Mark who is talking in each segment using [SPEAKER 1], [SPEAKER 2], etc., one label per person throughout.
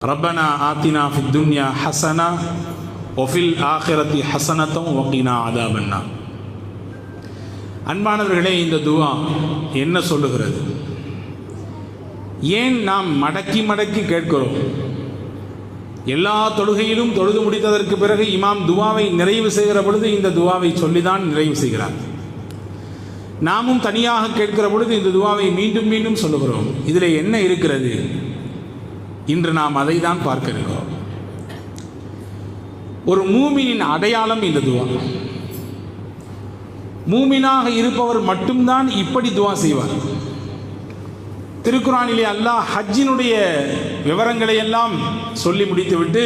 [SPEAKER 1] ரப்பனா ஆத்தினா ஃபித் துன்யா ஹசனா ஒஃபில் ஆஹிரத்தி ஹசனத்தம் வகீனா அதாபன்னா. அன்பானவர்களே, இந்த துவா என்ன சொல்லுகிறது? ஏன் நாம் மடக்கி மடக்கி கேட்கிறோம்? எல்லா தொழுகையிலும் தொழுது முடித்ததற்கு பிறகு இமாம் துவாவை நிறைவு செய்கிற பொழுது இந்த துவாவை சொல்லிதான் நிறைவு செய்கிறார். நாமும் தனியாக கேட்கிற பொழுது இந்த துவாவை மீண்டும் மீண்டும் சொல்லுகிறோம். இதில் என்ன இருக்கிறது? இன்று நாம் அதை தான் பார்க்க இருக்கிறோம். ஒரு மூமினின் அடையாளம் இந்த துவா. மூமினாக இருப்பவர் மட்டும்தான் இப்படி துவா செய்வார். திருக்குரானிலே அல்லாஹ் ஹஜ்ஜினுடைய விவரங்களை எல்லாம் சொல்லி முடித்துவிட்டு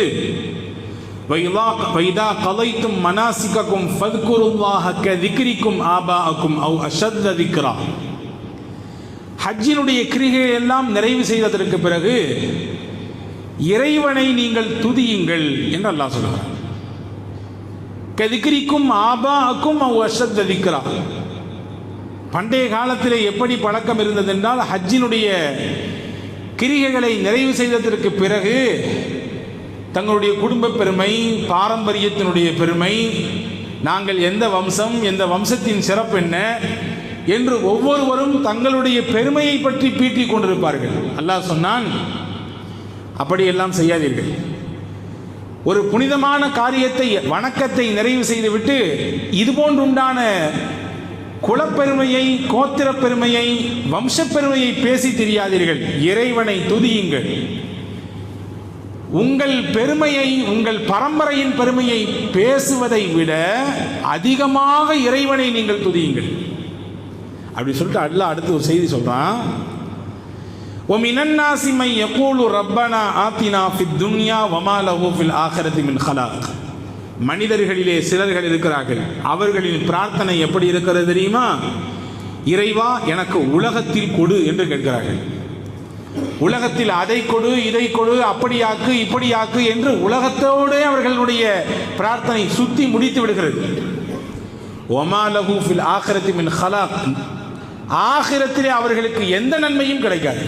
[SPEAKER 1] வைதா கலைத்தும் மனாசிகக்கும் ஃபத்குருல்லாஹ கதிக்ரிக்கும் ஆபாஅக்கும் அவ் அஷத்த திக்ரா, ஹஜ்ஜினுடைய கிரிகையை எல்லாம் நிறைவு செய்ததற்கு பிறகு இறைவனை நீங்கள் துதியுங்கள் என்று அல்லாஹ் சொல்கிறார். கதிக்ரிக்கும் ஆபாஅக்கும் அவ் அஷத்த திக்ரா. பண்டைய காலத்தில் எப்படி பழக்கம் இருந்தது என்றால், ஹஜ்ஜினுடைய கிரிகைகளை நிறைவு செய்ததற்கு பிறகு தங்களுடைய குடும்ப பெருமை, பாரம்பரியத்தினுடைய பெருமை, நாங்கள் எந்த வம்சம், எந்த வம்சத்தின் சிறப்பு என்ன என்று ஒவ்வொருவரும் தங்களுடைய பெருமையை பற்றி பீட்டிக் கொண்டிருப்பார்கள். அல்லாஹ் சொன்னான், அப்படியெல்லாம் செய்யாதீர்கள். ஒரு புனிதமான காரியத்தை, வணக்கத்தை நிறைவு செய்துவிட்டு இதுபோன்றுண்டான குலப்பெருமையை, கோத்திர பெருமையை, வம்சப்பெருமையை பேசி தெரியாதீர்கள். இறைவனை துதியுங்கள். உங்கள் பெருமையை, உங்கள் பரம்பரையின் பெருமையை பேசுவதை விட அதிகமாக இறைவனை நீங்கள் துதியுங்கள். அப்படி சொல்லிட்டு அல்லாஹ் அடுத்து ஒரு செய்தி சொல்றான். وَمِنَ النَّاسِ مَن يَقُولُ رَبَّنَا آتِنَا فِي الدُّنْيَا وَمَا لَهُ فِي الْآخِرَةِ مِنْ خَلَاقٍ. மனிதர்களிலே சிலர்கள் இருக்கிறார்கள், அவர்களின் பிரார்த்தனை எப்படி இருக்கிறது தெரியுமா? இறைவா, எனக்கு உலகத்தில் கொடு என்று கேட்கிறார்கள். உலகத்தில் அதை கொடு, இதை கொடு, அப்படியாக்கு, இப்படியாக்கு என்று உலகத்தோடு அவர்களுடைய பிரார்த்தனை சுத்தி முடித்து விடுகிறது. وَمَا لَهُ فِي الْآخِرَةِ مِنْ خَلَاقٍ. ஆகிரத்திலே அவர்களுக்கு எந்த நன்மையும் கிடைக்காது.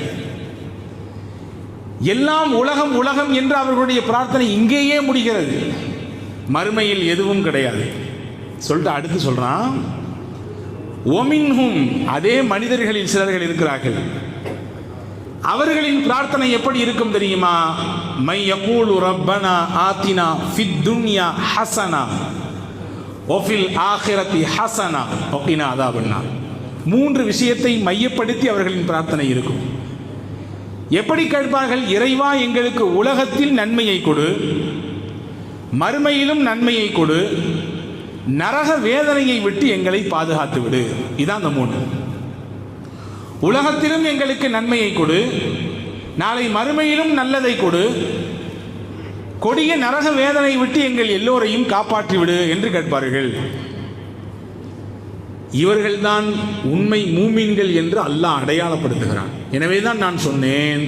[SPEAKER 1] எல்லாம் உலகம் உலகம் என்று அவர்களுடைய பிரார்த்தனை இங்கேயே முடிகிறது. மறுமையில் எதுவும் கிடையாது சொல்லிட்டு அடுத்து சொல்றான், ஒமின்ஹும், அதே மனிதர்களில் சிலர்கள் இருக்கிறார்கள், அவர்களின் பிரார்த்தனை எப்படி இருக்கும் தெரியுமா? மை யகூலு ரப்பனா ஆத்தினா ஃபித் துன்யா ஹஸனா வஃபில் ஆகிரத்தி ஹஸனா வகினா அதாபன்னா. மூன்று விஷயத்தை மையப்படுத்தி அவர்களின் பிரார்த்தனை இருக்கும். எப்படி கேட்பார்கள்? இறைவா, எங்களுக்கு உலகத்தில் நன்மையை கொடு, மறுமையிலும் நன்மையை கொடு, நரக வேதனையை விட்டு எங்களை பாதுகாத்து விடு. இதான் அந்த மூணு. உலகத்திலும் எங்களுக்கு நன்மையை கொடு, நாளை மறுமையிலும் நல்லதை கொடு, கொடிய நரக வேதனை விட்டு எங்கள் எல்லோரையும் காப்பாற்றி விடு என்று கேட்பார்கள். இவர்கள்தான் உண்மை மூமின்கள் என்று அல்லாஹ் அடையாளப்படுத்துகிறான். எனவேதான் நான் சொன்னேன்,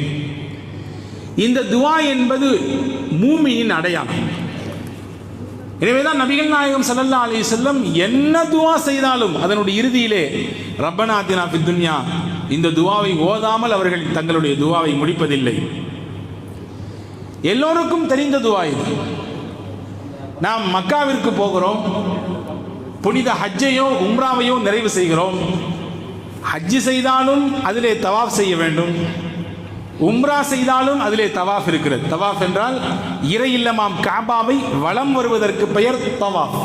[SPEAKER 1] இந்த துவா என்பது மூமினின் அடையாளம். எனவேதான் நபிகள் நாயகம் ஸல்லல்லாஹு அலைஹி வஸல்லம் என்ன துவா செய்தாலும் அதனுடைய இறுதியிலே ரப்பனா ஆத்தினா ஃபித் துன்யா, இந்த துவாவை ஓதாமல் அவர்கள் தங்களுடைய துவாவை முடிப்பதில்லை. எல்லோருக்கும் தெரிந்த துவா இது. நாம் மக்காவிற்கு போகிறோம், புனித ஹஜ்ஜையோ உம்ராவையோ நிறைவு செய்கிறோம். ஹஜ்ஜு செய்தாலும் அதிலே தவாஃப் செய்ய வேண்டும், உம்ரா செய்தாலும் அதிலே தவாஃப் இருக்கிறது. தவாஃப் என்றால் இறை இல்லமாம் காபாவை வலம் வருவதற்கு பெயர் தவாஃப்.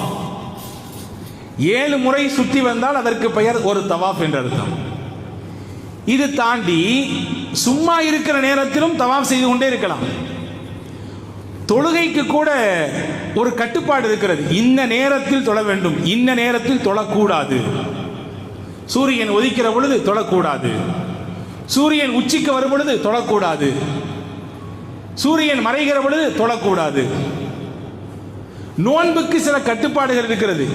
[SPEAKER 1] 7 முறை சுற்றி வந்தால் அதற்கு பெயர் ஒரு தவாஃப் என்று அர்த்தம். இது தாண்டி சும்மா இருக்கிற நேரத்திலும் தவாஃப் செய்து கொண்டே இருக்கலாம். தொழுகைக்கு கூட ஒரு கட்டுப்பாடு இருக்கிறது. இந்த நேரத்தில் தொழ வேண்டும், இந்த நேரத்தில் தொழக்கூடாது. சூரியன் உதிக்கிற பொழுது தொழக்கூடாது, சூரியன் உச்சிக்கு வரும் பொழுது தொழக்கூடாது, சூரியன் மறைகிற பொழுது தொழக்கூடாது. நோன்புக்கு சில கட்டுப்பாடுகள் இருக்கிறது.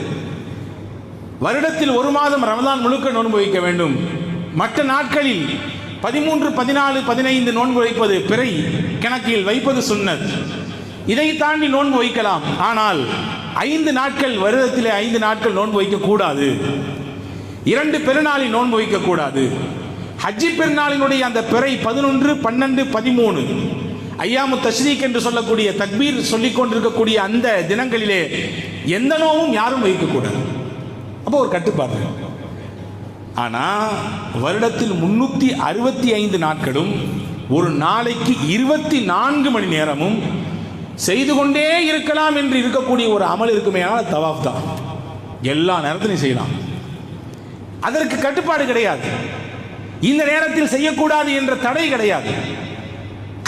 [SPEAKER 1] வருடத்தில் 1 மாதம் ரமதான் முழுக்க நோன்பு வைக்க வேண்டும். மற்ற நாட்களில் 13, 14, 15 நோன்பு வைப்பது பிறை கணக்கில் வைப்பது சுன்னத். இதை தாண்டி நோன்பு வைக்கலாம். ஆனால் 5 நாட்கள், வருடத்திலே 5 நாட்கள் நோன்பு வைக்கக்கூடாது. 2 பெருநாளில் நோன்பு வைக்கக்கூடாது. ஹஜ்ஜி பெருநாளினுடைய அந்த பிறை 11, 12, 13 ஐயாமு தஷ்ரீக் என்று சொல்லக்கூடிய தக்பீர் சொல்லிக் கொண்டிருக்கக்கூடிய அந்த தினங்களிலே எந்த நோவும் யாரும் வைக்கக்கூடாது. அப்போ ஒரு கட்டுப்பாடு. ஆனால் வருடத்தில் 365 நாட்களும் ஒரு நாளைக்கு 24 மணி நேரமும் செய்து கொண்டே இருக்கலாம் என்று இருக்கக்கூடிய ஒரு அமல் இருக்குமே, ஆனால் தவாஃப் தான். எல்லா நேரத்திலையும் செய்யலாம், அதற்கு கட்டுப்பாடு கிடையாது. இந்த நேரத்தில் செய்யக்கூடாது என்ற தடை கிடையாது.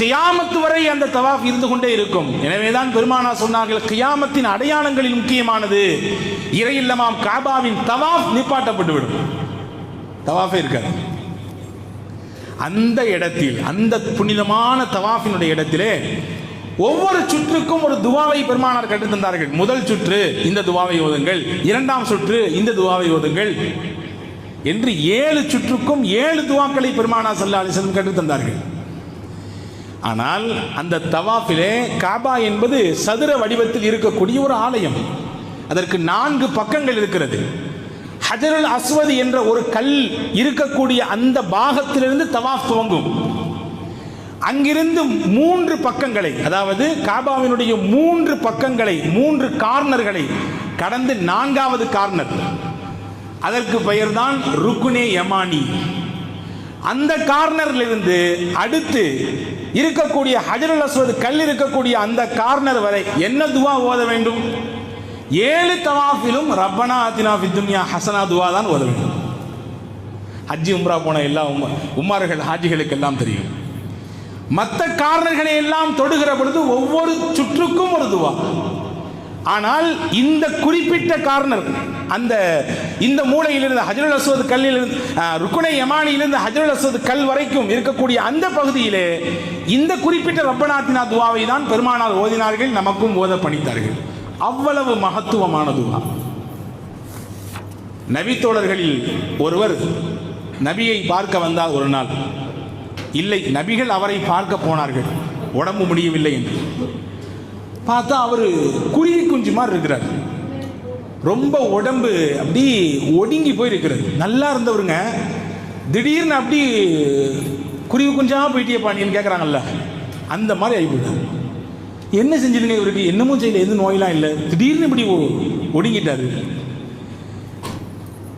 [SPEAKER 1] கியாமத்து வரை அந்த தவாஃப் இருந்து கொண்டே இருக்கும். எனவேதான் பெருமானார் சொன்னார்கள், கியாமத்தின் அடையாளங்களில் முக்கியமானது இறையில்லமாம் காபாவின் தவாஃப் நிப்பாட்டப்பட்டு விடும். தவாஃபே இருக்காது. அந்த இடத்தில், அந்த புனிதமான தவாஃபினுடைய இடத்திலே ஒவ்வொரு சுற்றுக்கும் ஒரு துவாவை பெருமானார் கற்றுத் தந்தார்கள். முதல் சுற்று இந்த துவாவை ஓதுங்கள், இரண்டாம் சுற்று இந்த துவாவை ஓதுங்கள் என்று 7 சுற்றுக்கும் 7 துவாக்களை பெருமானார் ஸல்லல்லாஹு அலைஹி வஸல்லம் கற்றுத் தந்தார்கள். ஆனால் அந்த தவாஃபிலே காபா என்பது சதுர வடிவத்தில் இருக்கக்கூடிய ஒரு ஆலயம். அதற்கு 4 பக்கங்கள் இருக்கிறது. ஹஜருல் அஸ்வத் என்ற ஒரு கல் இருக்கக்கூடிய அந்த பாகத்திலிருந்து தவாஃப் துவங்கும். அங்கிருந்து 3 பக்கங்களை, அதாவது காபாவினுடைய 3 பக்கங்களை, 3 கார்னர்களை கடந்து 4வது கார்னர், அதற்கு பெயர்தான் ருக்குனே யமானி. அந்த கார்னரில் இருந்து அடுத்து இருக்கக்கூடிய ஹஜருல் அஸ்வத் கல் இருக்கக்கூடிய அந்த கார்னர் வரை என்ன துவா ஓத வேண்டும்? 7 தவாஃபிலும் ரப்பனா ஆத்தினா ஃபித் துன்யா ஹஸனா துவா தான் ஓத வேண்டும். ஹஜ்ஜி உம்ரா போன எல்லா உம்மார்கள் ஹாஜிகளுக்கு எல்லாம் தெரியும். மற்ற கார்னர்களை எல்லாம் தொடுகிற பொழுது ஒவ்வொரு சுற்றுக்கும் ஒரு துவா. ஆனால் இந்த குறிப்பிட்ட கார்னர், அந்த இந்த மூலையிலிருந்து ஹஜருல் அஸ்வத் கல்லிலிருந்து ருக்குனை யமானியிலிருந்து ஹஜருல் அஸ்வத் கல் வரைக்கும் இருக்கக்கூடிய அந்த பகுதியிலே இந்த குறிப்பிட்ட ரப்பனா ஆத்தினா துவாவை தான் பெருமானார் ஓதினார்கள், நமக்கும் ஓத பணித்தார்கள். அவ்வளவு மகத்துவமான துவா. நபி தோழர்களில் ஒருவர் நபியை பார்க்க வந்தால் ஒரு நாள், இல்லை நபிகள் அவரை பார்க்க போனார்கள், உடம்பு முடியவில்லை என்று பார்த்தா அவர் குருவி குஞ்சு மாதிரி இருக்கிறார். ரொம்ப உடம்பு அப்படி ஒடுங்கி போயிருக்கிறது. நல்லா இருந்தவருங்க திடீர்னு அப்படி குருவி குஞ்சா போயிட்டியப்பா நீன்னு கேட்குறாங்கல்ல, அந்த மாதிரி ஆகிப்போயிட்டார். என்ன செஞ்சதுங்க இவருக்கு? என்னமும் செய்யல, எதுவும் நோயெல்லாம் இல்லை, திடீர்னு இப்படி ஒடுங்கிட்டாரு.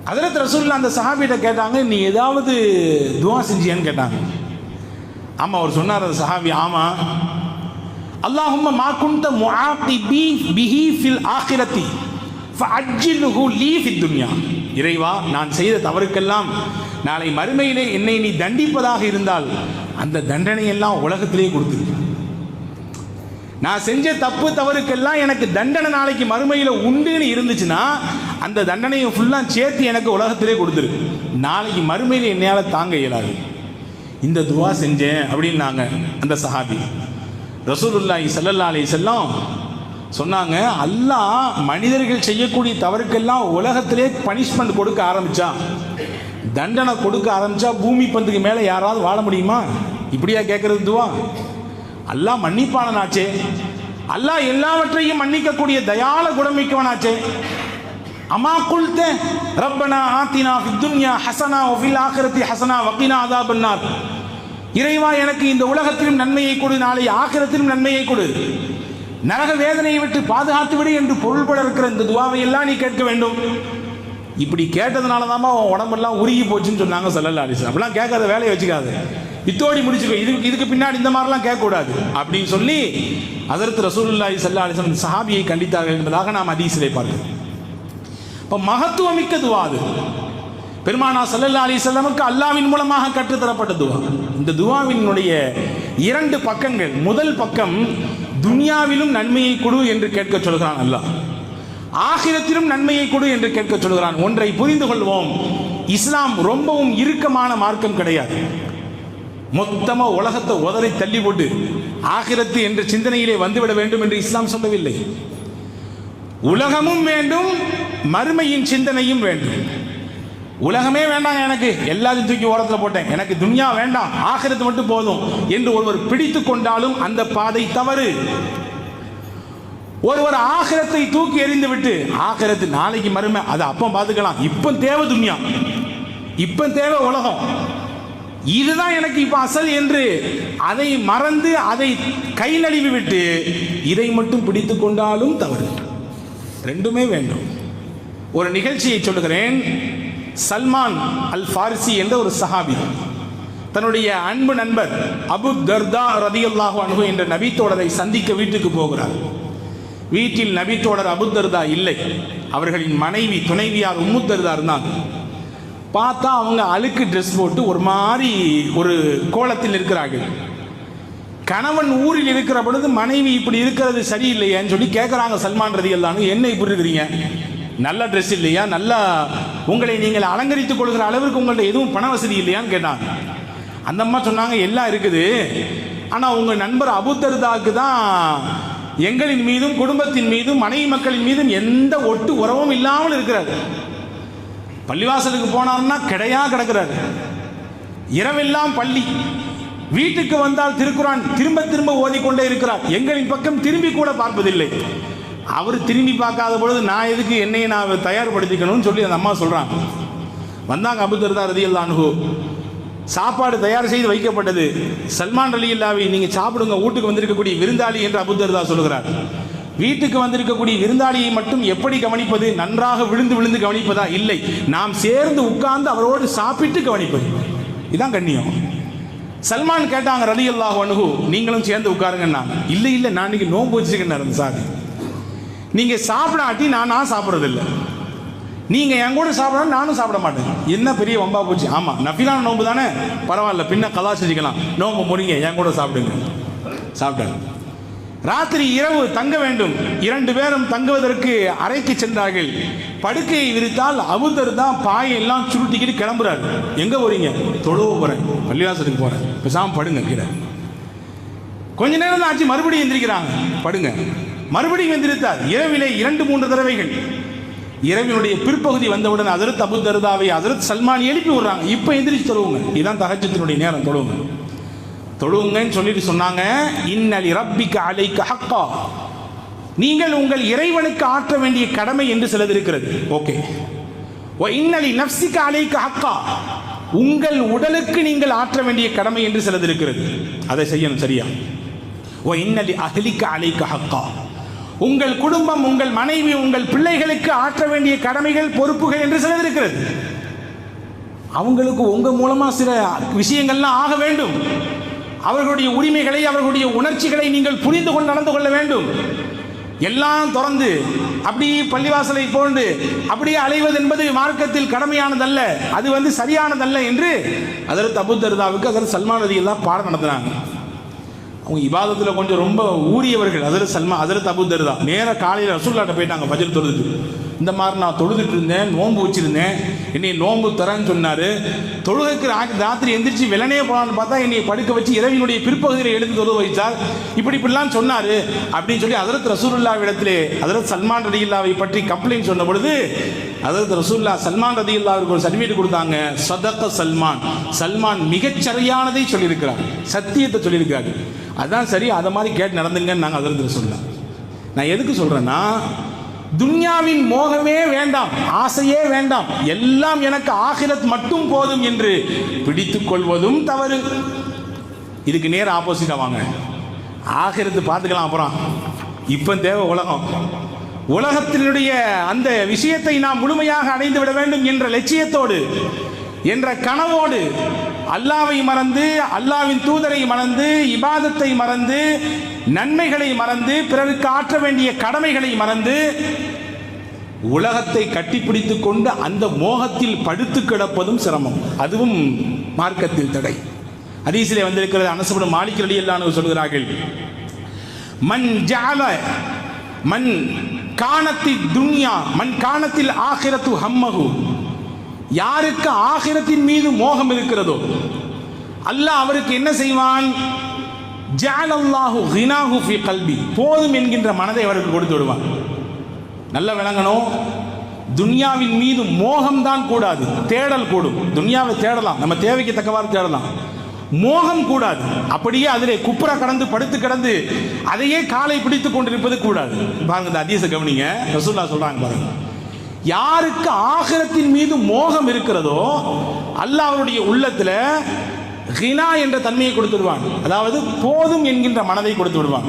[SPEAKER 1] ஹஜ்ரத் ரசூலுல்லாஹ் அந்த சஹாபியிட்ட கேட்டாங்க, நீ ஏதாவது துவா செஞ்சியான்னு கேட்டாங்க. ஆமாம், அவர் சொன்னார் அந்த சஹாபி, ஆமாம், அல்லாஹும்ம மா குன்த முஆகிபி பிஹி ஃபில் ஆகிரத்தி ஃபஅஜ்ஜில்ஹு லீ ஃபித் துன்யா. இறைவா, நான் செய்த தவறுக்கெல்லாம் நாளை மறுமையிலே என்னை நீ தண்டிப்பதாக இருந்தால் அந்த தண்டனையெல்லாம் உலகத்திலே கொடுத்துரு. நான் செஞ்ச தப்பு தவறுக்கெல்லாம் எனக்கு தண்டனை நாளைக்கு மறுமையில் உண்டுன்னு இருந்துச்சுன்னா அந்த தண்டனையை ஃபுல்லாக சேர்த்து எனக்கு உலகத்திலே கொடுத்துரு. நாளைக்கு மறுமையில் என்னையால் தாங்க இயலாது. இந்த துவா செஞ்சேன் அப்படின்னாங்க அந்த சஹாபி. ரசூலுல்லாஹி ஸல்லல்லாஹு அலைஹி வஸல்லம் சொன்னாங்க, அல்லாஹ் மனிதர்கள் செய்யக்கூடிய தவறுக்கெல்லாம் உலகத்திலே பனிஷ்மெண்ட் கொடுக்க ஆரம்பித்தா, தண்டனை கொடுக்க ஆரம்பித்தா பூமி பந்துக்கு மேலே யாராவது வாழ முடியுமா? இப்படியா கேட்குறது துவா? அல்லாஹ் மன்னிப்பானாச்சே, அல்லாஹ் எல்லாவற்றையும் மன்னிக்கக்கூடிய தயால குணமிக்கவனாச்சே. அமா குல்த ரப்பனா ஆத்தினா ஃபித் துன்யா ஹஸனா வ ஃபில் ஆகிரத்தி ஹஸனா வகினா அஸாபன்னார். இறைவா, எனக்கு இந்த உலகத்திலும் நன்மையை கொடு, நாளை ஆகிரத்திலும் நன்மையை கொடு, நரக வேதனையை விட்டு பாதுகாத்து விடு என்று பொருள்பட இருக்கிற இந்த துவாவை எல்லாம் நீ கேட்க வேண்டும். இப்படி கேட்டதுனால தான் உன் உடம்பெல்லாம் உருகி போச்சுன்னு சொன்னாங்க ஸல்லல்லாஹு அலைஹி வஸல்லம். அப்படிலாம் கேட்காத, வேலையை வச்சுக்காது, இத்தோடி முடிச்சுக்கோ, இதுக்கு பின்னாடி இந்த மாதிரிலாம் கேட்கக்கூடாது அப்படின்னு சொல்லி ஹஜ்ரத் ரசூலுல்லாஹி ஸல்லல்லாஹு அலைஹி வஸல்லம் சஹாபியை கண்டித்தார்கள் என்பதாக நாம் ஹதீஸிலே பார்க்கிறோம். இப்போ மகத்துவமிக்க துவா அது. பெருமானார் ஸல்லல்லாஹு அலைஹி வஸல்லமுக்கு அல்லாஹ்வின் மூலமாக கற்றுத்தரப்பட்ட துவா. இந்த துவாவினுடைய 2 பக்கங்கள். முதல் பக்கம், துன்யாவிலும் நன்மையை கொடு என்று கேட்க சொல்கிறான் அல்லாஹ், ஆகிரத்திலும் நன்மையை கொடு என்று கேட்க சொல்கிறான். ஒன்றை புரிந்து கொள்வோம், இஸ்லாம் ரொம்பவும் இறுக்கமான மார்க்கம் கிடையாது. மொத்தமா உலகத்தை உதறி தள்ளி போட்டு ஆகிரத்து என்ற சிந்தனையிலே வந்துவிட வேண்டும் என்று இஸ்லாம் சொல்லவில்லை. உலகமும் வேண்டும், மறுமையின் சிந்தனையும் வேண்டும். உலகமே வேண்டாம், எனக்கு எல்லாத்தையும் தூக்கி ஓரத்தில் போட்டேன், எனக்கு துன்யா வேண்டாம், ஆகிரத்து மட்டும் போதும் என்று ஒருவர் பிடித்து கொண்டாலும் அந்த பாதை தவறு. ஒருவர் ஆகிரத்தை தூக்கி எறிந்து விட்டு, ஆகிரத்து நாளைக்கு மறுமை, அதை அப்போ பார்த்துக்கலாம், இப்போ தேவை துன்யா, இப்போ தேவை உலகம், இதுதான் எனக்கு இப்ப அசல் என்று அதை மறந்து அதை கை நழுவி விட்டு இதை மட்டும் பிடித்து கொண்டாலும் தவறு. ரெண்டுமே வேண்டும். ஒரு நிகழ்ச்சியை சொல்லுகிறேன். சல்மான் அல் ஃபாரிசி என்ற ஒரு சஹாபி தன்னுடைய அன்பு நண்பர் அபு தர்தா ரலியல்லாஹு அன்ஹு என்ற நபித்தோழரை சந்திக்க வீட்டுக்கு போகிறார். வீட்டில் நபித்தோழர் அபு தர்தா இல்லை. அவர்களின் மனைவி துணைவியார் உம்மு தர்தா இருந்தாங்க. பார்த்தா அவங்க அழுக்கு ட்ரெஸ் போட்டு ஒரு மாதிரி ஒரு கோலத்தில் இருக்கிறார்கள். கணவன் ஊரில் இருக்கிற பொழுது மனைவி இப்படி இருக்கிறது சரியில்லையான்னு சொல்லி கேட்குறாங்க சல்மான் ரலியல்லாஹு அன்ஹு, என்ன இப்படி இருக்கிறீங்க, நல்ல ட்ரெஸ் இல்லையா, நல்லா உங்களை நீங்கள் அலங்கரித்துக் கொள்கிற அளவிற்கு உங்கள்ட்ட எதுவும் பண வசதி இல்லையான்னு கேட்டாங்க. அந்த அம்மா சொன்னாங்க, எல்லாம் இருக்குது, ஆனால் உங்கள் நண்பர் அபு தர்தாவுக்கு தான் எங்களின் மீதும் குடும்பத்தின் மீதும் மனைவி மக்களின் மீதும் எந்த ஒட்டு உறவும் இல்லாமல் இருக்கிறார். பள்ளிவாசலுக்கு போனார்னா கிடையா கிடக்கிறார். இரவெல்லாம் பள்ளி, வீட்டுக்கு வந்தால் திருக்குரான் திரும்ப திரும்ப ஓதிக்கொண்டே இருக்கிறார். எங்களின் பக்கம் திரும்பி கூட பார்ப்பதில்லை. அவர் திரும்பி பார்க்காத பொழுது நான் எதுக்கு என்னையை நான் தயார்படுத்திக்கணும்னு சொல்லி அந்த அம்மா சொல்றாங்க. வந்தாங்க அபூ தர்தா ரலியல்லாஹு அன்ஹு. சாப்பாடு தயார் செய்து வைக்கப்பட்டது. சல்மான் ரலியல்லாஹு நீங்க சாப்பிடுங்க, வீட்டுக்கு வந்திருக்கக்கூடிய விருந்தாளி என்று அபூ தர்தா சொல்கிறார். வீட்டுக்கு வந்திருக்கக்கூடிய விருந்தாளியை மட்டும் எப்படி கவனிப்பது? நன்றாக விழுந்து விழுந்து கவனிப்பதா? இல்லை, நாம் சேர்ந்து உட்கார்ந்து அவரோடு சாப்பிட்டு கவனிப்பது. இதான் கண்ணியம். சல்மான் கேட்டாங்க ரலியல்லாஹு அன்ஹு, நீங்களும் சேர்ந்து உட்காருங்கன்னாங்க. இல்லை இல்லை, நான் இன்னைக்கு நோன்பு வச்சுருக்கேன் சார், நீங்க சாப்பிடாட்டி நான் சாப்பிட்றதில்லை, நீங்க என் கூட சாப்பிட நானும் சாப்பிட மாட்டேன். என்ன பெரிய வம்பா போச்சு? ஆமா, நஃபிலான நோன்பு தானே, பரவாயில்ல, பின்ன கலா செஞ்சுக்கலாம், நோன்பு முடிங்க, என் கூட சாப்பிடுங்க. சாப்பிட்டாங்க. ராத்திரி இரவு தங்க வேண்டும். 2 பேரும் தங்குவதற்கு அறைக்கு சென்றார்கள். படுக்கையை விரித்தால் அபூ தர்தா பாயெல்லாம் சுருட்டிக்கிட்டு கிளம்புறாரு. எங்க போறீங்க? தொழுவ போறேன், பள்ளிவாசலுக்கு போறேன், பேசாம படுங்க கீழே. கொஞ்ச நேரம் ஆச்சு, மறுபடியும் எந்திரிக்கிறாங்க, படுங்க. மறுபடியும் எந்திரித்தார். இரவிலே 2-3 தடவைகள். இரவினுடைய பிற்பகுதி வந்தவுடன் ஹஜ்ரத் அபூ தர்தாவை ஹஜ்ரத் சல்மான் எழுப்பி விடுறாங்க. இப்போ எந்திரிச்சு தொழுவுங்க, இதுதான் தஹஜ்ஜுதினுடைய நேரம், தொழுவுங்க தொழுவுங்கன்னு சொல்லிட்டு சொன்னாங்க. இன்னலி ரப்பிக அலைக ஹக்கா, நீங்கள் உங்கள் இறைவனுக்கு ஆற்ற வேண்டிய கடமை என்று சிலது இருக்கிறது. ஓகே. வ இன்னலி நஃப்ஸிக அலைக ஹக்கா, உங்கள் உடலுக்கு நீங்கள் ஆற்ற வேண்டிய கடமை என்று சிலது இருக்கிறது, அதை செய்யணும் சரியா. வ இன்னலி அஹ்லிக அலைக ஹக்கா, உங்கள் குடும்பம், உங்கள் மனைவி, உங்கள் பிள்ளைகளுக்கு ஆற்ற வேண்டிய கடமைகள் பொறுப்புகள் என்று சிலது இருக்கிறது. அவங்களுக்கு உங்க மூலமா சில விஷயங்கள்லாம் ஆக வேண்டும். அவர்களுடைய உரிமைகளை, அவர்களுடைய உணர்ச்சிகளை நீங்கள் புரிந்து கொண்டு நடந்து கொள்ள வேண்டும். எல்லாம் திறந்து அப்படி பள்ளிவாசலை போன்று அப்படியே அலைவது என்பது மார்க்கத்தில் கடமையானதல்ல, அது சரியானதல்ல என்று ஹஜ்ரத் அபூ தர்தாவுக்கு ஹஜ்ரத் சல்மான் ரலியல்லாஹு பாடம் நடத்துனாங்க. அவங்க இபாதத்தில் கொஞ்சம் ரொம்ப ஊறியவர்கள். ஹஜ்ரத் அபூ தர்தா நேராக காலையில் ரசூலுல்லாஹ்ட்ட போயிட்டாங்க ஃபஜ்ர் தொழுதுட்டு. இந்த மாதிரி நான் தொழுதுட்டு இருந்தேன், நோன்பு வச்சிருந்தேன், என்னை நோன்பு தரேன்னு சொன்னார். தொழுகைக்கு ராத்திரி எந்திரிச்சு வெள்ளனே போகலான்னு பார்த்தா என்னை படுக்க வச்சு இரவினுடைய பிற்பகுதியில் எடுத்து தொழுக வைத்தார். இப்படிலாம் சொன்னார் அப்படின்னு சொல்லி ஹஜ்ரத் ரசூலுல்லாஹ்விடத்திலே ஹஜ்ரத் சல்மான் ரலியல்லாஹுவை பற்றி கம்ப்ளைண்ட் சொன்ன பொழுது ஹஜ்ரத் ரசூலுல்லாஹ் சல்மான் ரலியல்லாஹுவுக்கு ஒரு சர்டிஃபிகேட் கொடுத்தாங்க. சதக சல்மான், சல்மான் மிகச் சரியானதை சொல்லியிருக்கிறார், சத்தியத்தை சொல்லியிருக்கிறார், அதான் சரி, அதை மாதிரி கேட்டு நடந்துங்கன்னு நாங்கள் ஹஜ்ரத் ரசூலுல்லாஹ். நான் எதுக்கு சொல்றேன்னா, துன்யாவின் மோகமே வேண்டாம், ஆசையே வேண்டாம், எல்லாம் எனக்கு ஆகிரத் மட்டும் போதும் என்று பிடித்துக் கொள்வதும் தவறு. இதுக்கு நேர ஆப்போசிட்டா வாங்க, ஆகிரத்து பார்த்துக்கலாம், அப்புறம் இப்ப தேவை உலகம். உலகத்தினுடைய அந்த விஷயத்தை நாம் முழுமையாக அடைந்து விட வேண்டும் என்ற லட்சியத்தோடு, என்ற கனவோடு அல்லாவை மறந்து, அல்லாவின் தூதரை மறந்து, இபாதத்தை மறந்து, நன்மைகளை மறந்து, பிறருக்கு ஆற்ற வேண்டிய கடமைகளை மறந்து, உலகத்தை கட்டிப்பிடித்துக் கொண்டு அந்த மோகத்தில் படுத்து கிடப்பதும் சிரமம், அதுவும் மார்க்கத்தில் தடை. ஹதீஸிலே வந்திருக்கிறது. அனஸ் இப்னு மாலிக் ரலியல்லாஹு அன்ஹு சொல்கிறார்கள், மன் ஜஅல மன் கானத்தி துன்யா மன் கானத்தில் ஆகிரத்து ஹம்மஹு, யாருக்கு ஆகிரத்தின் மீது மோகம் இருக்கிறதோ அல்லாஹ் அவருக்கு என்ன செய்வான்? ஜஅலல்லாஹு கினாஹு ஃபீ கல்பி, போதும் என்கின்ற மனதை அவருக்கு கொடுத்து விடுவான். நல்லா விளங்கணும், துன்யாவின் மீது மோகம் தான் கூடாது, தேடல் கூடும். துன்யாவை தேடலாம், நம்ம தேவைக்கு தக்கவாறு தேடலாம், மோகம் கூடாது. அப்படியே அதிலே குப்புற கடந்து படுத்து கிடந்து அதையே காலை பிடித்துக் கொண்டிருப்பது கூடாது. பாருங்க, இந்த ஹதீஸை கவனிங்க. ரசூலுல்லாஹ் சொல்றாங்க பாருங்க, யாருக்கு ஆகிரத்தின் மீது மோகம் இருக்கிறதோ அல்லாஹ் அவருடைய உள்ளத்துல கினா என்ற தன்மையை கொடுத்து விடுவான். அதாவது போதும் என்கின்ற மனதை கொடுத்து விடுவான்.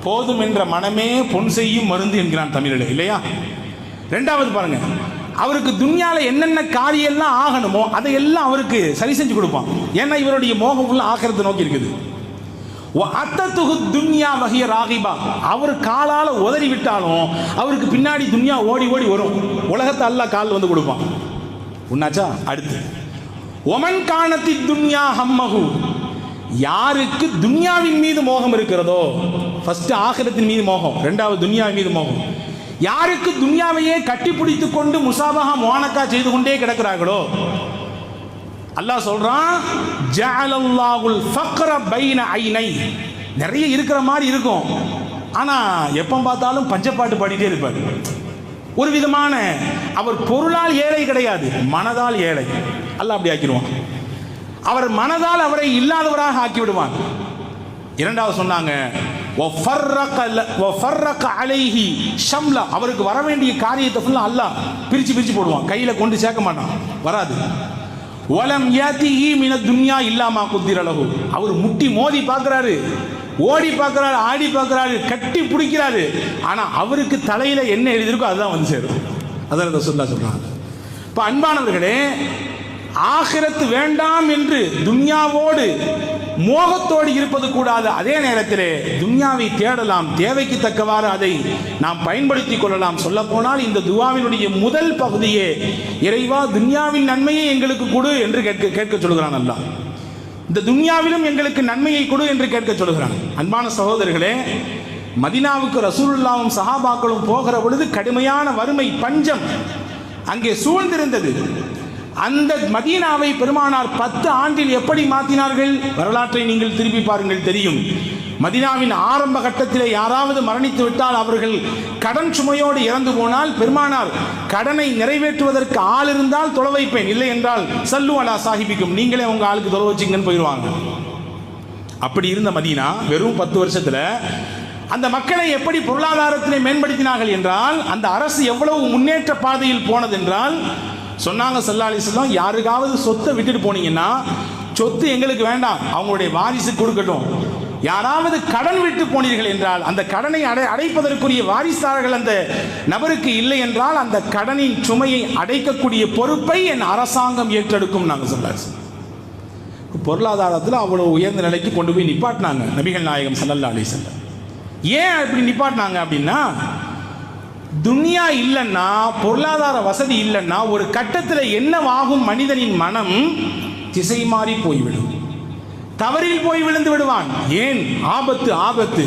[SPEAKER 1] போதும் என்ற மனமே பொன் செய்யும் மருந்து என்கிறான் தமிழில், இல்லையா? ரெண்டாவது பாருங்க, அவருக்கு துன்யாவில் என்னென்ன காரியெல்லாம் ஆகணுமோ அதையெல்லாம் அவருக்கு சரி செஞ்சு கொடுப்பான். ஏன்னா இவருடைய மோகம் உள்ள ஆக்கிரத்தை நோக்கி இருக்குது. துன்யா வகிய ராகிபா, அவர் காலால் உதறி விட்டாலும் அவருக்கு பின்னாடி துன்யா ஓடி ஓடி வரும். உலகத்தை அல்லாஹ் கால் வந்து கொடுப்பான். உன்னாச்சா? அடுத்து ஒமன் காணத்தி துன்யா ஹம்மஹு, யாருக்கு துன்யாவின் மீது மோகம் இருக்கிறதோ, ஃபர்ஸ்ட் ஆகிரத்தின் மீது மோகம், ரெண்டாவது துன்யாவின் மீது மோகம், யாருக்கு துன்யாவையே கட்டிப்பிடித்து கொண்டு முசாபஹா முஆனக்கா செய்து கொண்டே கிடக்கிறார்களோ, அல்லாஹ் சொல்றான் ஜஅலல்லாஹுல் ஃபக்ர பைன ஐனை, நிறைய இருக்கிற மாதிரி இருக்கும், ஆனா எப்போ பார்த்தாலும் பஞ்சப்பாட்டு பாடிட்டே இருப்பார். ஒரு விதமான அவர் பொருளால் ஏழை கிடையாது, மனதால் ஏழை. அல்லாஹ் அப்படி ஆக்கிடுவான். அவர் மனதால் அவரை இல்லாதவராக ஆக்கி விடுவான். இரண்டாவது சொன்னாங்க அவருக்கு வர வேண்டிய காரியத்தை ஃபுல்லா அல்லாஹ் பிரிச்சு பிரிச்சு போடுவான். கையில கொண்டு சேர்க்க மாட்டான், வராது. வலம் யாதிஹி மின துன்யா இல்லாமா குத்திரலஹு, அவர் முட்டி மோதி பார்க்கிறாரு, ஓடி பார்க்கிறாரு, ஆடி பார்க்கிறாரு, கட்டி பிடிக்கிறாரு, ஆனா அவருக்கு தலையில என்ன எழுதியிருக்கோ அதுதான் வந்து சேரும். அதான் ரசூலுல்லாஹ் சொல்றாங்க. இப்ப அன்பானவர்களே, ஆகிரத்து வேண்டாம் என்று துன்யாவோடு மோகத்தோடு இருப்பது கூடாது. அதே நேரத்திலே துன்யாவை தேடலாம், தேவைக்கு தக்கவாறு அதை நாம் பயன்படுத்திக் கொள்ளலாம். சொல்ல போனால் இந்த துஆவினுடைய முதல் பகுதியே இறைவா துன்யாவின் நன்மையை எங்களுக்கு கொடு என்று கேட்க சொல்கிறான் அல்லாஹ். இந்த துன்யாவிலும் எங்களுக்கு நன்மையை கொடு என்று கேட்க சொல்கிறான். அன்பான சகோதரர்களே, மதீனாவுக்கு ரசூலுல்லாஹும் சஹாபாக்களும் போகிற பொழுது கடுமையான வறுமை, பஞ்சம் அங்கே சூழ்ந்திருந்தது. அந்த மதீனாவை பெருமானார் 10 ஆண்டில் எப்படி மாற்றினார்கள்? வரலாற்றை நீங்கள் திருப்பி பாருங்கள், தெரியும். மதீனாவின் ஆரம்ப கட்டத்திலே யாராவது மரணித்து விட்டால், அவர்கள் கடன் சுமையோடு இறந்து போனால், பெருமானார் கடனை நிறைவேற்றுவதற்கு ஆள் இருந்தால் தொலை வைப்பேன், இல்லை என்றால் சல்லு அலா சாஹிபிக்கும், நீங்களே உங்க ஆளுக்கு தொலை வச்சிங்கன்னு போயிடுவாங்க. அப்படி இருந்த மதீனா வெறும் 10 வருஷத்துல அந்த மக்களை எப்படி பொருளாதாரத்திலே மேம்படுத்தினார்கள் என்றால், அந்த அரசு எவ்வளவு முன்னேற்ற பாதையில் போனது என்றால், சொன்னாங்க ஸல்லல்லாஹு அலைஹி வஸல்லம், யாருக்காவது சொத்தை விட்டுட்டு போனீங்கன்னா சொத்து எங்களுக்கு வேண்டாம், அவங்களுடைய வாரிசு கொடுக்கட்டும். யாராவது கடன் விட்டு போனீர்கள் என்றால் அந்த கடனை அடைப்பதற்குரிய வாரிசார்கள் அந்த நபருக்கு இல்லை என்றால் அந்த கடனின் சுமையை அடைக்கக்கூடிய பொறுப்பை என் அரசாங்கம் ஏற்றெடுக்கும். நாங்கள் சொல்லாச்சு. பொருளாதாரத்தில் அவ்வளவு உயர்ந்த நிலைக்கு கொண்டு போய் நிப்பாட்டினாங்க நபிகள் நாயகம் ஸல்லல்லாஹு அலைஹி வஸல்லம். ஏன் அப்படி நிப்பாட்டினாங்க அப்படின்னா, துன்யா இல்லைன்னா, பொருளாதார வசதி இல்லைன்னா, ஒரு கட்டத்தில் என்னவாகும்? மனிதனின் மனம் திசை மாறி போய்விடும், தவறில் போய் விழுந்து விடுவான். ஏன்? ஆபத்து, ஆபத்து.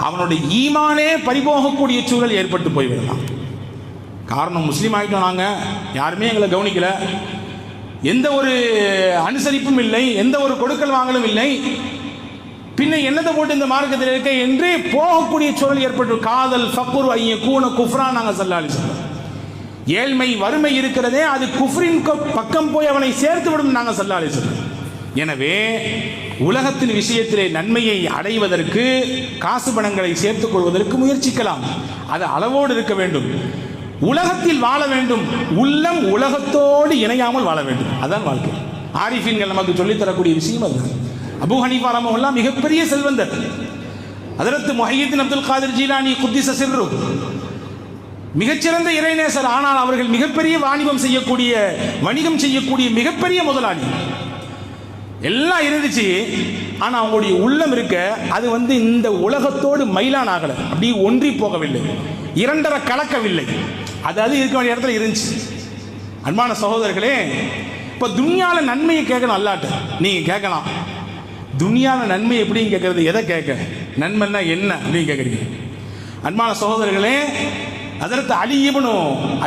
[SPEAKER 1] அவனுடைய ஈமானே பறிபோகக்கூடிய சூழல் ஏற்பட்டு போய்விடலாம். காரணம், முஸ்லீம் ஆகிட்டோம், நாங்கள் யாருமே எங்களை கவனிக்கல, எந்த ஒரு அனுசரிப்பும் இல்லை, எந்த ஒரு கொடுக்கல் வாங்கலும் இல்லை, பின்ன என்னத்தை போட்டு இந்த மார்க்கத்தில் இருக்க என்று போகக்கூடிய சூழல் ஏற்பட்டு, காதல் ஃபக்ரு ஐய கூன குஃப்ரா. நாங்கள் ஸல்லல்லாஹு அலைஹி வஸல்லம், ஏழ்மை வறுமை இருக்கிறதே அது குஃப்ரின் பக்கம் போய் அவனை சேர்த்து விடும். நாங்கள் ஸல்லல்லாஹு அலைஹி வஸல்லம். எனவே உலகத்தின் விஷயத்திலே நன்மையை அடைவதற்கு காசு பணங்களை சேர்த்துக் கொள்வதற்கு முயற்சிக்கலாம், அது அளவோடு இருக்க வேண்டும். உலகத்தில் வாழ வேண்டும், உள்ளம் உலகத்தோடு இணையாமல் வாழ வேண்டும். அதான் வாழ்க்கை. ஆரிஃபீன்கள் நமக்கு சொல்லித்தரக்கூடிய விஷயம் அதுதான். அபூ ஹனீஃபா ரஹ்மத்துல்லாஹ் மிகப்பெரிய செல்வந்தர். ஹஜ்ரத் முஹையீன் அப்துல் காதிர் ஜீலானி குத்திஸ சிர்ரு மிகச்சிறந்த இறைநேசர். ஆனால் அவர்கள் மிகப்பெரிய வணிகம் செய்யக்கூடிய மிகப்பெரிய முதலாளி. எல்லாம் இருந்துச்சு, ஆனால் அவங்களுடைய உள்ளம் இருக்க அது இந்த உலகத்தோடு மைலான் ஆகலை, அப்படி ஒன்றி போகவில்லை, இரண்டரை கலக்கவில்லை. அதாவது இருக்க வேண்டிய இடத்துல இருந்துச்சு. அன்பான சகோதரர்களே, இப்போ துன்யாவில் நன்மையை கேட்கணும் அல்லாட்ட. நீங்கள் கேட்கலாம், துன்யாவில் நன்மை எப்படின்னு கேட்கறது, எதை கேட்க, நன்மைன்னா என்ன அப்படின்னு கேட்குறீங்க. அன்பான சகோதரர்களே, ஹஜ்ரத் அலி இப்னு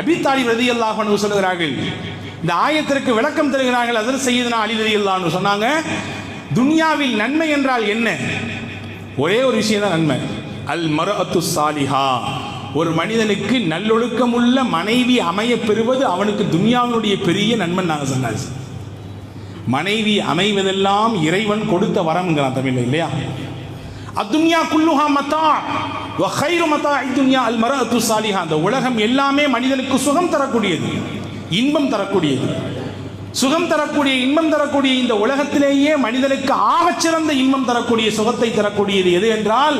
[SPEAKER 1] அபீ தாலிப் ரலியல்லாஹு அன்ஹு சொல்கிறார்கள், இந்த ஆயத்திற்கு விளக்கம் தருகிறார்கள். ஹஜ்ரத் சய்யிதுனா அலி ரலியல்லாஹு அன்ஹு சொன்னாங்க, துன்யாவில் நன்மை என்றால் என்ன? ஒரே ஒரு விஷயம் தான் நன்மை, அல் மர்அத்து சாலிஹா. ஒரு மனிதனுக்கு நல்லொழுக்கமுள்ள மனைவி அமைய பெறுவது அவனுக்கு துன்யாவினுடைய பெரிய நன்மை. நாங்கள் சொன்னாச்சு, மனைவி அமைவதெல்லாம் இறைவன் கொடுத்த வரம்ங்கிறான் தமிழ்ல, இல்லையா? அத்துன்யா குல்லுஹா மத்தா வ கைரு மத்தாஇ துன்யா அல் மர்அத்து சாலிஹா. அந்த உலகம் எல்லாமே மனிதனுக்கு சுகம் தரக்கூடியது, இன்பம் தரக்கூடியது. சுகம் தரக்கூடிய இன்பம் தரக்கூடிய இந்த உலகத்திலேயே மனிதனுக்கு ஆகச்சிறந்த இன்பம் தரக்கூடிய சுகத்தை தரக்கூடியது எது என்றால்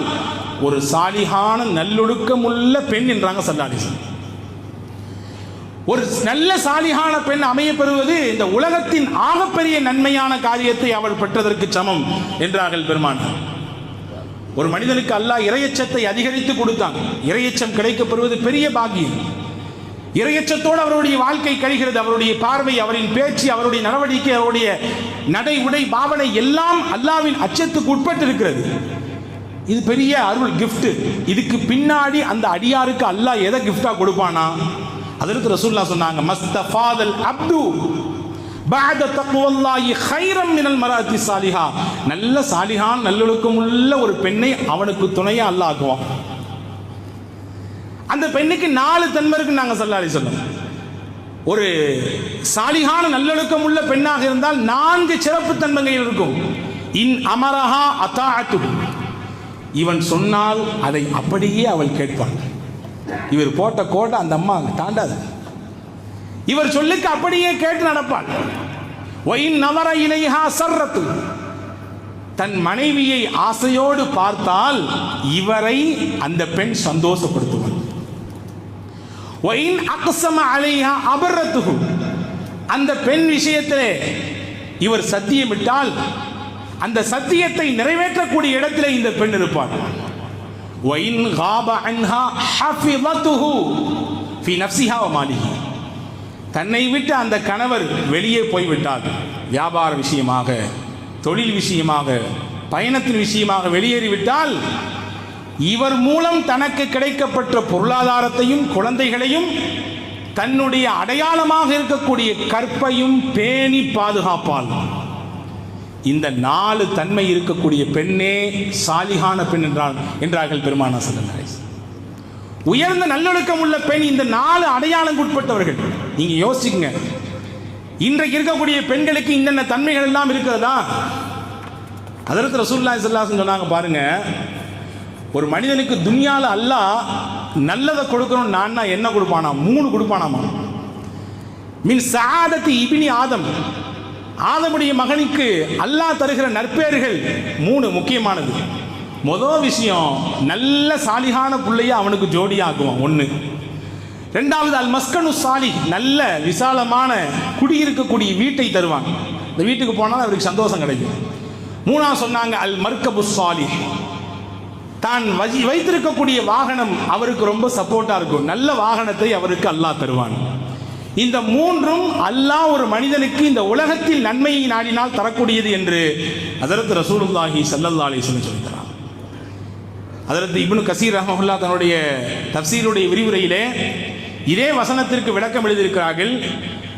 [SPEAKER 1] ஒரு சாலிகான நல்லொழுக்கமுள்ள பெண் என்றாங்க ஸல்லல்லாஹு அலைஹி வஸல்லம். ஒரு நல்ல சாலிகான பெண் அமைய பெறுவது இந்த உலகத்தின் ஆகப்பெரிய நன்மையான காரியத்தை அவள் பெற்றதற்கு சமம் என்றார்கள் பெருமானார். ஒரு மனிதனுக்கு அல்லாஹ் இறையச்சத்தை அதிகரித்து கொடுத்தான். இறையச்சம் கிடைக்கப்பெறுவது பெரிய பாக்கியம். இறையச்சத்தோடு அவருடைய வாழ்க்கை கழிகிறது. அவருடைய பார்வை, அவரின் பேச்சு, அவருடைய நடவடிக்கை, அவருடைய நடை உடை பாவனை எல்லாம் அல்லாஹ்வின் அச்சத்துக்கு உட்பட்டு இருக்கிறது. இது பெரிய அருள் கிஃப்ட். இதுக்கு பின்னாடி அந்த அடியாருக்கு அல்லாஹ் எதை கிஃப்டா கொடுப்பானா? அதற்கு ரசூலுல்லாஹ் சொன்னாங்க, மஸ்தஃபாதல் அப்து பஅத தக்வல்லாஹி கைரம் மினல் மராத்தி சாலிஹா. நல்ல சாலிஹான் நல்லொழுக்கம் உள்ள ஒரு பெண்ணை அவனுக்கு துணையா அல்லாஹ் ஆக்குவான். அந்த பெண்ணுக்கு 4 தன்மை இருக்கு நாங்க ஸல்லல்லாஹு அலைஹி வஸல்லம். ஒரு சாலிஹான நல்லொழுக்கம் உள்ள பெண்ணாக இருந்தால் 4 சிறப்பு தன்மைகள் இருக்கும். இன் அமரஹா அதாஅத்து, இவன் சொன்னால் அதை அப்படியே அவள் கேட்பாள். இவர் போட்ட கோட்டை அந்த அம்மா தாண்டாது. இவர் சொல்லுக்கு அப்படியே கேட்டு நடப்பாள். ஒயின் நவர இலைஹா சர்ரத்து, தன் மனைவியை ஆசையோடு பார்த்தால் இவரை அந்த பெண் சந்தோஷப்படுத்துவாள். ஒயின் அக்ஸம அலைஹா அபர்ரத்துஹு, அந்த பெண் விஷயத்திலே இவர் சத்தியமிட்டால் அந்த சத்தியத்தை நிறைவேற்றக்கூடிய இடத்திலே இந்த பெண் இருப்பாள். ஒயின் காப அன்ஹா ஹஃபிதத்துஹு ஃபி நஃப்ஸிஹா வ மாலிஹி, தன்னை விட்டு அந்த கணவர் வெளியே போய்விட்டால், வியாபார விஷயமாக, தொழில் விஷயமாக, பயணத்தின் விஷயமாக வெளியேறிவிட்டால், இவர் மூலம் தனக்கு கிடைக்கப்பட்ட பொருளாதாரத்தையும் குழந்தைகளையும் தன்னுடைய அடையாளமாக இருக்கக்கூடிய கற்பையும் பேணி பாதுகாப்பாள். இந்த 4 தன்மை இருக்கக்கூடிய பெண்ணே சாலிகான பெண் என்றார்கள் பெருமானார் ஸல்லல்லாஹு அலைஹி வஸல்லம். உயர்ந்த நல்லொழுக்கம் உள்ள பெண் இந்த 4 அடையாளங்களுக்கு உட்பட்டவர்கள். நீங்க யோசிங்க, இன்றைக்கு இருக்கக்கூடிய பெண்களுக்கு இந்த தன்மைகள் எல்லாம் இருக்கிறதா? அதற்கு ரசூலுல்லாஹி ஸல்லல்லாஹு அலைஹி வஸல்லம் சொன்னாங்க, பாருங்க, ஒரு மனிதனுக்கு துன்யால அல்லாஹ் நல்லதை கொடுக்கணும் நான் என்ன கொடுப்பானா? 3 கொடுப்பானாமா. மின் சஆதத்தி இப்னி ஆதம், ஆதமுடைய மகனுக்கு அல்லாஹ் தருகிற நற்பெயர்கள் 3 முக்கியமானது. முதல் விஷயம், நல்ல சாலிகான பிள்ளைய அவனுக்கு ஜோடியாக்குவான் 1. 2வது அல் மஸ்கனு சாலி, நல்ல விசாலமான குடியிருக்கக்கூடிய வீட்டை தருவான். இந்த வீட்டுக்கு போனால் அவருக்கு சந்தோஷம் கிடைக்கும். 3வது சொன்னாங்க அல் மர்கபு சாலி, தான் வைத்திருக்கக்கூடிய வாகனம் அவருக்கு ரொம்ப சப்போர்ட்டா இருக்கும். நல்ல வாகனத்தை அவருக்கு அல்லாஹ் தருவான். இந்த 3ம் அல்லாஹ் ஒரு மனிதனுக்கு இந்த உலகத்தில் நன்மையை நாடினால் தரக்கூடியது என்று ஹஜ்ரத் ரசூலுல்லாஹி ஸல்லல்லாஹு அலைஹி வஸல்லம் சொல்கிறார். ஹஜ்ரத் இப்னு கஸீர் ரஹ்மத்துல்லாஹ் தன்னுடைய தஃப்சீருடைய விரிவுரையிலே இதே வசனத்திற்கு விளக்கம் எழுதியிருக்கிறார்கள்.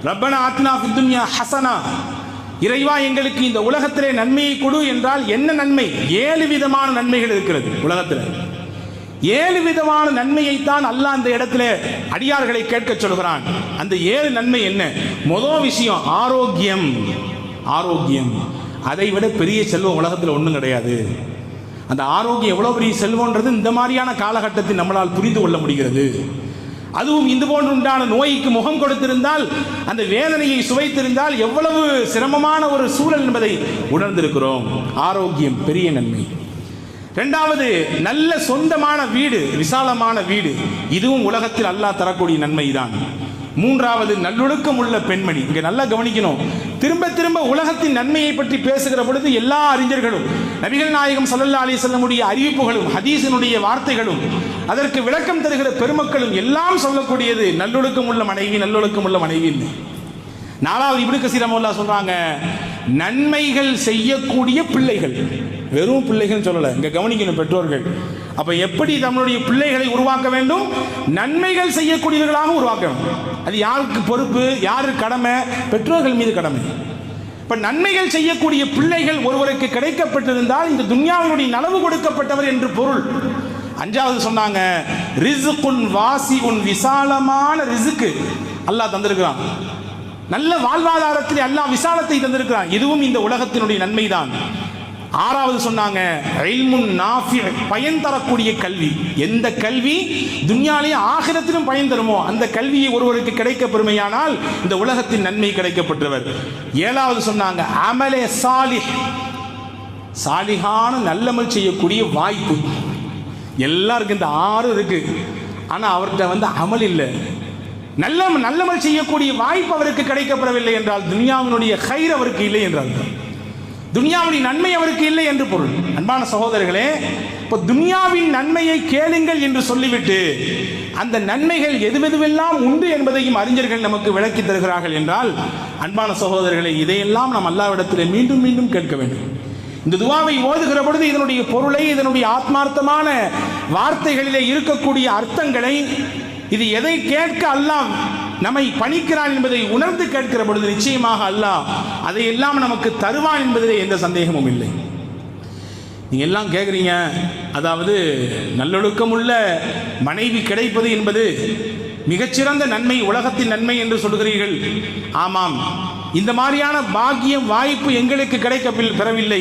[SPEAKER 1] ரப்பனா ஆத்தினா ஃபித் துன்யா ஹஸனா, இறைவா எங்களுக்கு இந்த உலகத்திலே நன்மையை கொடு என்றால் என்ன நன்மை? 7 விதமான நன்மைகள் இருக்கிறது உலகத்தில். 7 விதமான நன்மையைத்தான் அல்லாஹ் அந்த இடத்துல அடியார்களை கேட்க சொல்கிறான். அந்த 7 நன்மை என்ன? முதல் விஷயம் ஆரோக்கியம். ஆரோக்கியம் அதை விட பெரிய செல்வம் உலகத்தில் ஒன்றும் கிடையாது. அந்த ஆரோக்கியம் எவ்வளோ பெரிய செல்வம்ன்றது இந்த மாதிரியான காலகட்டத்தில் நம்மளால் புரிந்து கொள்ள முடிகிறது. அதுவும் இந்த போன்று உண்டான நோய்க்கு முகம் கொடுத்திருந்தால், அந்த வேதனையை சுவைத்திருந்தால் எவ்வளவு சிரமமான ஒரு சூழல் என்பதை உணர்ந்திருக்கிறோம். ஆரோக்கியம் பெரிய நன்மை. 2வது நல்ல சொந்தமான வீடு, விசாலமான வீடு, இதுவும் உலகத்தில் அல்லாஹ் தரக்கூடிய நன்மை தான். 3வது நல்லொழுக்கம் உள்ள பெண்மணி. இங்க நல்லா கவனிக்கணும், திரும்ப திரும்ப உலகத்தின் நன்மையை பற்றி பேசுகிற பொழுது எல்லா அறிஞர்களும் நபிகள் நாயகம் ஸல்லல்லாஹு அலைஹி வஸல்லமுடைய அறிவிப்புகளும் ஹதீஸினுடைய வார்த்தைகளும் அதற்கு விளக்கம் தருகிற பெருமக்களும் எல்லாம் சொல்லக்கூடியது நல்லொழுக்கம் உள்ள மனைவி, நல்லொழுக்கம் உள்ள மனைவி. 4வது இப்னு கஸீர் ரஹ்மத்துல்லாஹ் சொல்றாங்க, நன்மைகள் செய்யக்கூடிய பிள்ளைகள். வெறும் பிள்ளைகள் சொல்லல, இங்க கவனிக்கணும் பெற்றோர்கள். அப்ப எப்படி நம்மளுடைய பிள்ளைகளை உருவாக்க வேண்டும்? நன்மைகள் செய்யக்கூடியவர்களாக உருவாக்க வேண்டும். அது யாருக்கு பொறுப்பு, யாருக்கு கடமை? பெற்றோர்கள் மீது கடமை. இப்ப நன்மைகள் செய்யக்கூடிய பிள்ளைகள் ஒருவருக்கு கிடைக்கப்பட்டிருந்தால் இந்த துன்யாவினுடைய நலவு கொடுக்கப்பட்டவர் என்று பொருள். 5வது சொன்னாங்க, ரிஸ்குன் வாசிஉன், விசாலமான ரிஸ்க் அல்லாஹ் தந்திருக்கிறான். நல்ல வாழ்வாதாரத்தில் அல்லாஹ் விசாலத்தை தந்திருக்கிறான். இதுவும் இந்த உலகத்தினுடைய நன்மைதான். ஆறாவது சொன்னாங்க இல்முன் நாஃபி, பயன் தரக்கூடிய கல்வி. எந்த கல்வி துன்யாவிலேயே ஆகிரத்திலும் பயன் தருமோ அந்த கல்வியை ஒருவருக்கு கிடைக்க பெருமையானால் இந்த உலகத்தின் நன்மை கிடைக்கப்பட்டவர். ஏழாவது சொன்னாங்க அமலே சாலிஹ், சாலிஹான நல்லமல் செய்யக்கூடிய வாய்ப்பு. எல்லாருக்கும் இந்த 6 இருக்கு, ஆனால் அவர்கிட்ட அமல் இல்லை. நல்லமல் செய்யக்கூடிய வாய்ப்பு அவருக்கு கிடைக்கப்படவில்லை என்றால் துன்யாவினுடைய கைர் அவருக்கு இல்லை என்றால், துன்யாவுடைய நன்மை அவருக்கு இல்லை என்று பொருள். அன்பான சகோதரர்களே, இப்போ துன்யாவின் நன்மையை கேளுங்கள் என்று சொல்லிவிட்டு அந்த நன்மைகள் எதுவெதுவெல்லாம் உண்டு என்பதையும் அறிஞர்கள் நமக்கு விளக்கி தருகிறார்கள் என்றால், அன்பான சகோதரர்களே, இதையெல்லாம் நாம் அல்லாஹ்விடத்தில் மீண்டும் மீண்டும் கேட்க வேண்டும். இந்த துஆவை ஓதுகிற பொழுது இதனுடைய பொருளை, இதனுடைய ஆத்மார்த்தமான வார்த்தைகளிலே இருக்கக்கூடிய அர்த்தங்களை, இது எதை கேட்க அல்லாஹ் நம்மை பணிக்கிறான் என்பதை உணர்ந்து கேட்கிற பொழுது நிச்சயமாக அல்லாஹ் அதையெல்லாம் நமக்கு தருவான் என்பதிலே எந்த சந்தேகமும் இல்லை. நீங்க எல்லாம் கேட்குறீங்க, அதாவது நல்லொழுக்கம் உள்ள மனைவி கிடைப்பது என்பது மிகச்சிறந்த நன்மை, உலகத்தின் நன்மை என்று சொல்கிறீர்கள். ஆமாம், இந்த மாதிரியான பாக்கியம் வாய்ப்பு எங்களுக்கு கிடைக்க பெறவில்லை,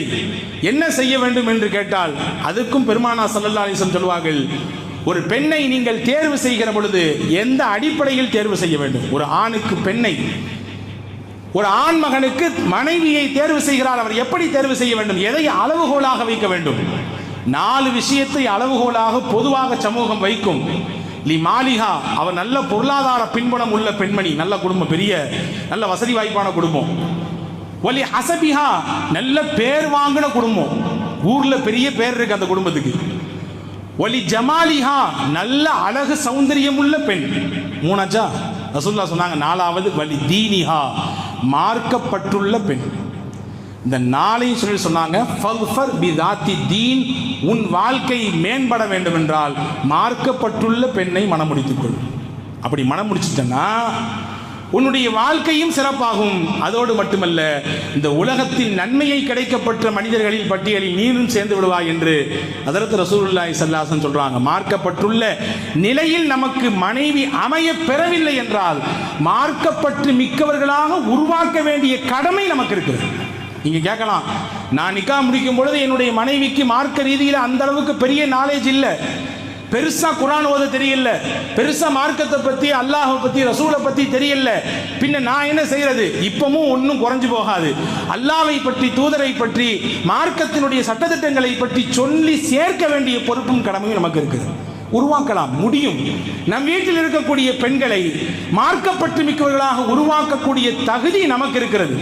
[SPEAKER 1] என்ன செய்ய வேண்டும் என்று கேட்டால் அதுக்கும் பெருமானா ஸல்லல்லாஹு அலைஹி வஸல்லம் சொல்வார்கள், ஒரு பெண்ணை நீங்கள் தேர்வு செய்கிற பொழுது எந்த அடிப்படையில் தேர்வு செய்ய வேண்டும்? ஒரு ஆணுக்கு பெண்ணை, ஒரு ஆண் மகனுக்கு மனைவியை தேர்வு செய்கிறார், அவர் எப்படி தேர்வு செய்ய வேண்டும்? எதை அளவுகோலாக வைக்க வேண்டும்? 4 விஷயத்தை அளவுகோலாக பொதுவாக சமூகம் வைக்கும். லி மாலிஹா, அவர் நல்ல பொருளாதார பின்புலம் உள்ள பெண்மணி, நல்ல குடும்பம், பெரிய நல்ல வசதி வாய்ப்பான குடும்பம். ஒலி ஹசபிஹா, நல்ல பேர் வாங்கின குடும்பம், ஊர்ல பெரிய பேர் இருக்கு அந்த குடும்பத்துக்கு. ஒலி ஜமாலிஹா, நல்ல அழகு சௌந்தரியம் உள்ள பெண். 3ஆச்சா? ரசூலுல்லாஹ் சொன்னாங்க 4வது வலி தீனிஹா, மார்க்கப்பட்டுள்ள பெண். இந்த 4ஐயும் சொல்லி சொன்னாங்க ஃபல்ஃபர் பிதாத்தி தீன், உன் வாழ்க்கை மேம்பட வேண்டும் என்றால் மார்க்கப்பட்டுள்ள பெண்ணை மனம் முடித்துக்கொள். அப்படி மனம் முடிச்சிட்டனா உன்னுடைய வாழ்க்கையும் சிறப்பாகும். அதோடு மட்டுமல்ல, இந்த உலகத்தில் நன்மையை கிடைக்கப்பட்ட மனிதர்களில் பட்டியலில் நீரும் சேர்ந்து விடுவாய் என்று ஹஜ்ரத் ரசூலுல்லாஹி ஸல்லல்லாஹு அலைஹி வஸல்லம் சொல்றாங்க. மார்க்கப்பட்டுள்ள நிலையில் நமக்கு மனைவி அமைய பெறவில்லை என்றால் மார்க்கப்பட்டு மிக்கவர்களாக உருவாக்க வேண்டிய கடமை நமக்கு இருக்கிறது. நீங்க கேட்கலாம், நான் நிக்கா முடிக்கும் பொழுது என்னுடைய மனைவிக்கு மார்க்க ரீதியில் அந்த அளவுக்கு பெரிய நாலேஜ் இல்லை, பெருசா குர்ஆன் ஓத தெரியல, பெருசா மார்க்கத்தை பத்தி, அல்லாஹ்வை பத்தி, ரசூலை பத்தி தெரியல, பின்ன நான் என்ன செய்யறது? இப்பவும் ஒன்றும் குறைஞ்சு போகாது. அல்லாஹ்வை பற்றி, தூதரை பற்றி, மார்க்கத்தினுடைய சட்டத்திட்டங்களை பற்றி சொல்லி சேர்க்க வேண்டிய பொறுப்பும் கடமையும் நமக்கு இருக்குது. உருவாக்கலாம், முடியும். நம் வீட்டில் இருக்கக்கூடிய பெண்களை மார்க்கப்பட்டு மிக்கவர்களாக உருவாக்கக்கூடிய தகுதி நமக்கு இருக்கிறது.